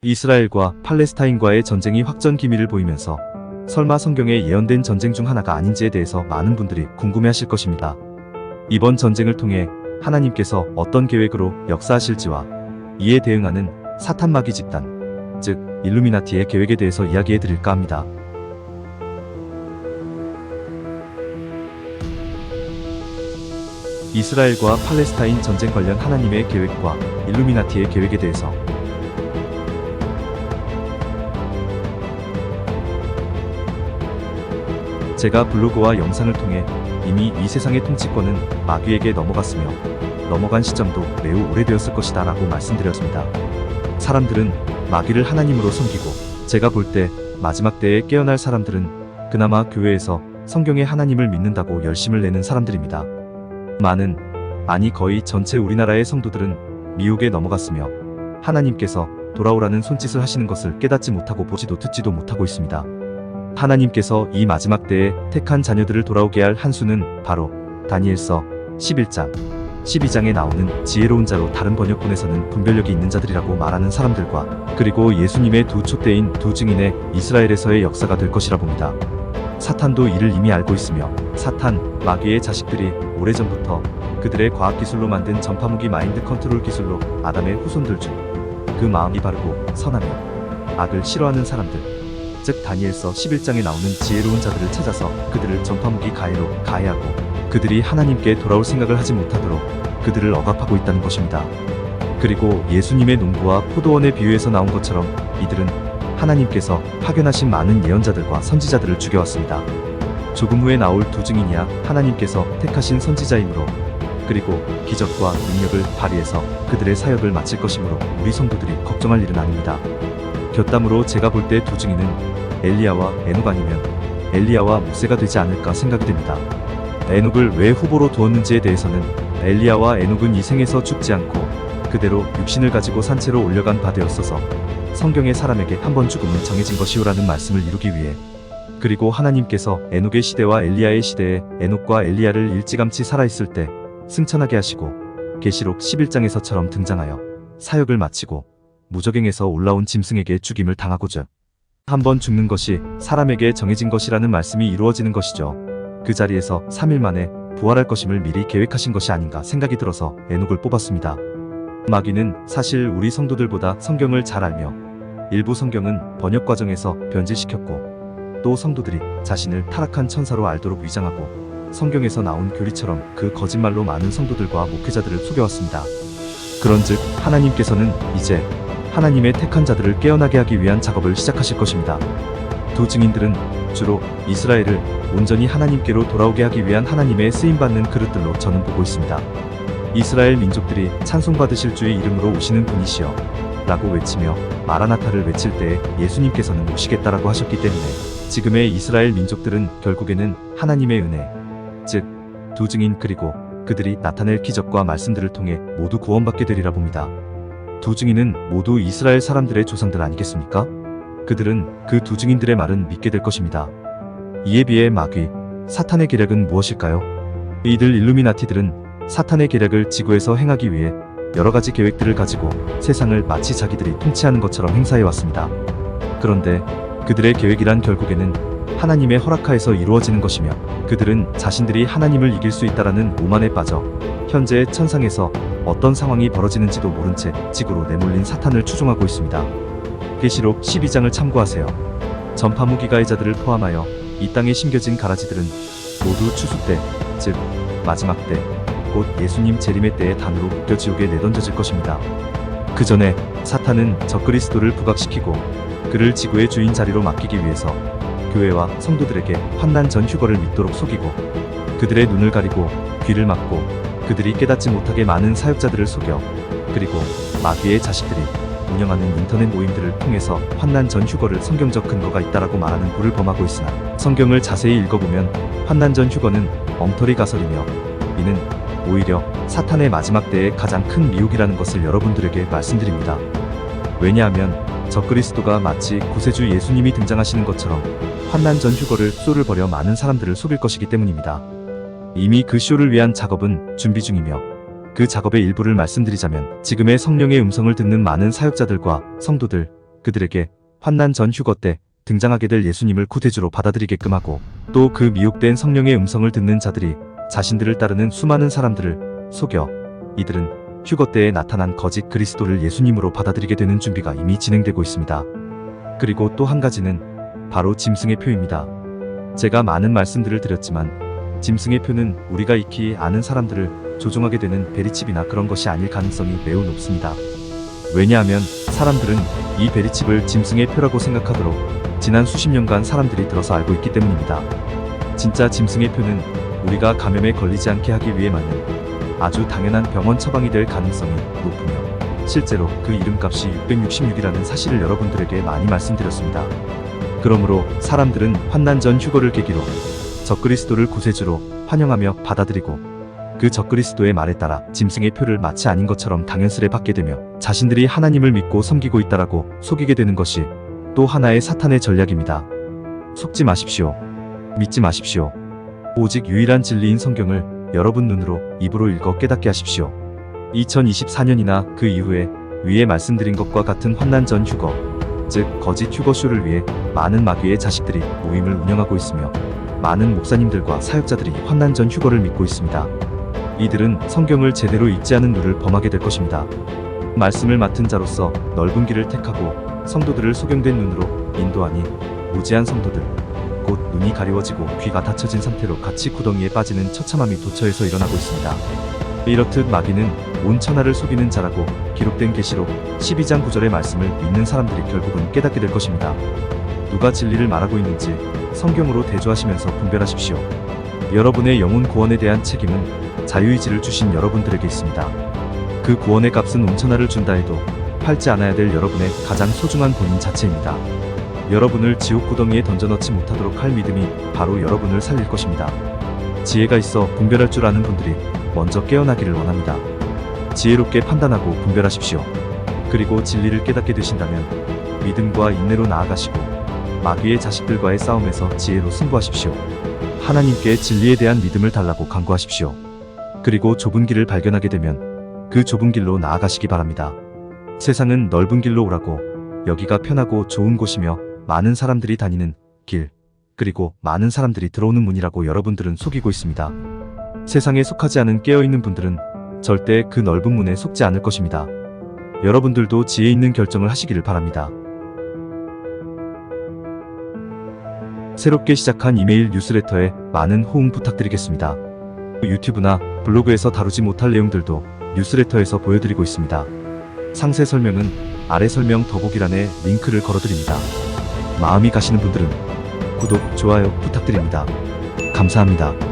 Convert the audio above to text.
이스라엘과 팔레스타인과의 전쟁이 확전 기미를 보이면서 설마 성경에 예언된 전쟁 중 하나가 아닌지에 대해서 많은 분들이 궁금해하실 것입니다. 이번 전쟁을 통해 하나님께서 어떤 계획으로 역사하실지와 이에 대응하는 사탄 마귀 집단, 즉 일루미나티의 계획에 대해서 이야기해 드릴까 합니다. 이스라엘과 팔레스타인 전쟁 관련 하나님의 계획과 일루미나티의 계획에 대해서 제가 블로그와 영상을 통해 이미 이 세상의 통치권은 마귀에게 넘어갔으며 넘어간 시점도 매우 오래되었을 것이다 라고 말씀드렸습니다. 사람들은 마귀를 하나님으로 섬기고 제가 볼 때 마지막 때에 깨어날 사람들은 그나마 교회에서 성경의 하나님을 믿는다고 열심을 내는 사람들입니다. 아니 거의 전체 우리나라의 성도들은 미혹에 넘어갔으며 하나님께서 돌아오라는 손짓을 하시는 것을 깨닫지 못하고 보지도 듣지도 못하고 있습니다. 하나님께서 이 마지막 때에 택한 자녀들을 돌아오게 할 한 수는 바로 다니엘서 11장, 12장에 나오는 지혜로운 자로 다른 번역본에서는 분별력이 있는 자들이라고 말하는 사람들과 그리고 예수님의 두 촛대인 두 증인의 이스라엘에서의 역사가 될 것이라 봅니다. 사탄도 이를 이미 알고 있으며 사탄, 마귀의 자식들이 오래전부터 그들의 과학기술로 만든 전파무기 마인드 컨트롤 기술로 아담의 후손들 중 그 마음이 바르고 선하며 악을 싫어하는 사람들, 즉 다니엘서 11장에 나오는 지혜로운 자들을 찾아서 그들을 전파무기 가해로 가해하고 그들이 하나님께 돌아올 생각을 하지 못하도록 그들을 억압하고 있다는 것입니다. 그리고 예수님의 농부와 포도원의 비유에서 나온 것처럼 이들은 하나님께서 파견하신 많은 예언자들과 선지자들을 죽여왔습니다. 조금 후에 나올 두 증인이야 하나님께서 택하신 선지자이므로 그리고 기적과 능력을 발휘해서 그들의 사역을 마칠 것이므로 우리 성도들이 걱정할 일은 아닙니다. 곁담으로 제가 볼 때 두 증인은 엘리야와 에녹 아니면 엘리야와 모세가 되지 않을까 생각이 됩니다. 에녹을 왜 후보로 두었는지에 대해서는 엘리야와 에녹은 이 생에서 죽지 않고 그대로 육신을 가지고 산채로 올려간 바 되었어서 성경의 사람에게 한 번 죽음은 정해진 것이오라는 말씀을 이루기 위해 그리고 하나님께서 에녹의 시대와 엘리야의 시대에 에녹과 엘리야를 일찌감치 살아있을 때 승천하게 하시고 계시록 11장에서처럼 등장하여 사역을 마치고 무적행에서 올라온 짐승에게 죽임을 당하고자 한 번 죽는 것이 사람에게 정해진 것이라는 말씀이 이루어지는 것이죠. 그 자리에서 3일 만에 부활할 것임을 미리 계획하신 것이 아닌가 생각이 들어서 에녹을 뽑았습니다. 마귀는 사실 우리 성도들보다 성경을 잘 알며 일부 성경은 번역 과정에서 변질시켰고 또 성도들이 자신을 타락한 천사로 알도록 위장하고 성경에서 나온 교리처럼 그 거짓말로 많은 성도들과 목회자들을 속여왔습니다. 그런즉 하나님께서는 이제 하나님의 택한 자들을 깨어나게 하기 위한 작업을 시작하실 것입니다. 두 증인들은 주로 이스라엘을 온전히 하나님께로 돌아오게 하기 위한 하나님의 쓰임받는 그릇들로 저는 보고 있습니다. 이스라엘 민족들이 찬송받으실 주의 이름으로 오시는 분이시여 라고 외치며 마라나타를 외칠 때에 예수님께서는 오시겠다라고 하셨기 때문에 지금의 이스라엘 민족들은 결국에는 하나님의 은혜, 즉 두 증인 그리고 그들이 나타낼 기적과 말씀들을 통해 모두 구원받게 되리라 봅니다. 두 증인은 모두 이스라엘 사람들의 조상들 아니겠습니까? 그들은 그 두 증인들의 말은 믿게 될 것입니다. 이에 비해 마귀, 사탄의 계략은 무엇일까요? 이들 일루미나티들은 사탄의 계략을 지구에서 행하기 위해 여러가지 계획들을 가지고 세상을 마치 자기들이 통치하는 것처럼 행사해왔습니다. 그런데 그들의 계획이란 결국에는 하나님의 허락하에서 이루어지는 것이며 그들은 자신들이 하나님을 이길 수 있다라는 오만에 빠져 현재 천상에서 어떤 상황이 벌어지는지도 모른 채 지구로 내몰린 사탄을 추종하고 있습니다. 계시록 12장을 참고하세요. 전파무기 가해자들을 포함하여 이 땅에 심겨진 가라지들은 모두 추수 때, 즉 마지막 때, 곧 예수님 재림의 때의 단으로 묶여 지옥에 내던져질 것입니다. 그 전에 사탄은 적그리스도를 부각시키고 그를 지구의 주인 자리로 맡기기 위해서 교회와 성도들에게 환난 전 휴거를 믿도록 속이고 그들의 눈을 가리고 귀를 막고 그들이 깨닫지 못하게 많은 사역자들을 속여 그리고 마귀의 자식들이 운영하는 인터넷 모임들을 통해서 환난 전 휴거를 성경적 근거가 있다라고 말하는 불을 범하고 있으나 성경을 자세히 읽어보면 환난 전 휴거는 엉터리 가설이며 이는 오히려 사탄의 마지막 때의 가장 큰 미혹이라는 것을 여러분들에게 말씀드립니다. 왜냐하면 적그리스도가 마치 구세주 예수님이 등장하시는 것처럼 환난 전 휴거를 쇼를 벌여 많은 사람들을 속일 것이기 때문입니다. 이미 그 쇼를 위한 작업은 준비 중이며 그 작업의 일부를 말씀드리자면 지금의 성령의 음성을 듣는 많은 사역자들과 성도들 그들에게 환난 전 휴거 때 등장하게 될 예수님을 구세주로 받아들이게끔 하고, 또 그 미혹된 성령의 음성을 듣는 자들이 자신들을 따르는 수많은 사람들을 속여 이들은 휴거 때에 나타난 거짓 그리스도를 예수님으로 받아들이게 되는 준비가 이미 진행되고 있습니다. 그리고 또 한 가지는 바로 짐승의 표입니다. 제가 많은 말씀들을 드렸지만 짐승의 표는 우리가 익히 아는 사람들을 조종하게 되는 베리칩이나 그런 것이 아닐 가능성이 매우 높습니다. 왜냐하면 사람들은 이 베리칩을 짐승의 표라고 생각하도록 지난 수십 년간 사람들이 들어서 알고 있기 때문입니다. 진짜 짐승의 표는 우리가 감염에 걸리지 않게 하기 위해 맞는 아주 당연한 병원 처방이 될 가능성이 높으며, 실제로 그 이름값이 666이라는 사실을 여러분들에게 많이 말씀드렸습니다. 그러므로 사람들은 환난 전 휴거를 계기로 적그리스도를 구세주로 환영하며 받아들이고, 그 적그리스도의 말에 따라 짐승의 표를 마치 아닌 것처럼 당연스레 받게 되며 자신들이 하나님을 믿고 섬기고 있다라고 속이게 되는 것이 또 하나의 사탄의 전략입니다. 속지 마십시오. 믿지 마십시오. 오직 유일한 진리인 성경을 여러분 눈으로 입으로 읽어 깨닫게 하십시오. 2024년이나 그 이후에 위에 말씀드린 것과 같은 환난 전 휴거, 즉 거짓 휴거쇼를 위해 많은 마귀의 자식들이 모임을 운영하고 있으며, 많은 목사님들과 사역자들이 환난 전 휴거를 믿고 있습니다. 이들은 성경을 제대로 읽지 않은 누를 범하게 될 것입니다. 말씀을 맡은 자로서 넓은 길을 택하고 성도들을 소경된 눈으로 인도하니 무지한 성도들, 곧 눈이 가리워지고 귀가 닫혀진 상태로 같이 구덩이에 빠지는 처참함이 도처에서 일어나고 있습니다. 이렇듯 마귀는 온 천하를 속이는 자라고 기록된 계시록 12장 9절의 말씀을 믿는 사람들이 결국은 깨닫게 될 것입니다. 누가 진리를 말하고 있는지 성경으로 대조하시면서 분별하십시오. 여러분의 영혼 구원에 대한 책임은 자유의지를 주신 여러분들에게 있습니다. 그 구원의 값은 온 천하를 준다 해도 팔지 않아야 될 여러분의 가장 소중한 본인 자체입니다. 여러분을 지옥 구덩이에 던져넣지 못하도록 할 믿음이 바로 여러분을 살릴 것입니다. 지혜가 있어 분별할 줄 아는 분들이 먼저 깨어나기를 원합니다. 지혜롭게 판단하고 분별하십시오. 그리고 진리를 깨닫게 되신다면 믿음과 인내로 나아가시고 마귀의 자식들과의 싸움에서 지혜로 승부하십시오. 하나님께 진리에 대한 믿음을 달라고 간구하십시오. 그리고 좁은 길을 발견하게 되면 그 좁은 길로 나아가시기 바랍니다. 세상은 넓은 길로 오라고, 여기가 편하고 좋은 곳이며 많은 사람들이 다니는 길, 그리고 많은 사람들이 들어오는 문이라고 여러분들은 속이고 있습니다. 세상에 속하지 않은 깨어있는 분들은 절대 그 넓은 문에 속지 않을 것입니다. 여러분들도 지혜 있는 결정을 하시기를 바랍니다. 새롭게 시작한 이메일 뉴스레터에 많은 호응 부탁드리겠습니다. 유튜브나 블로그에서 다루지 못할 내용들도 뉴스레터에서 보여드리고 있습니다. 상세 설명은 아래 설명 더보기란에 링크를 걸어드립니다. 마음이 가시는 분들은 구독, 좋아요 부탁드립니다. 감사합니다.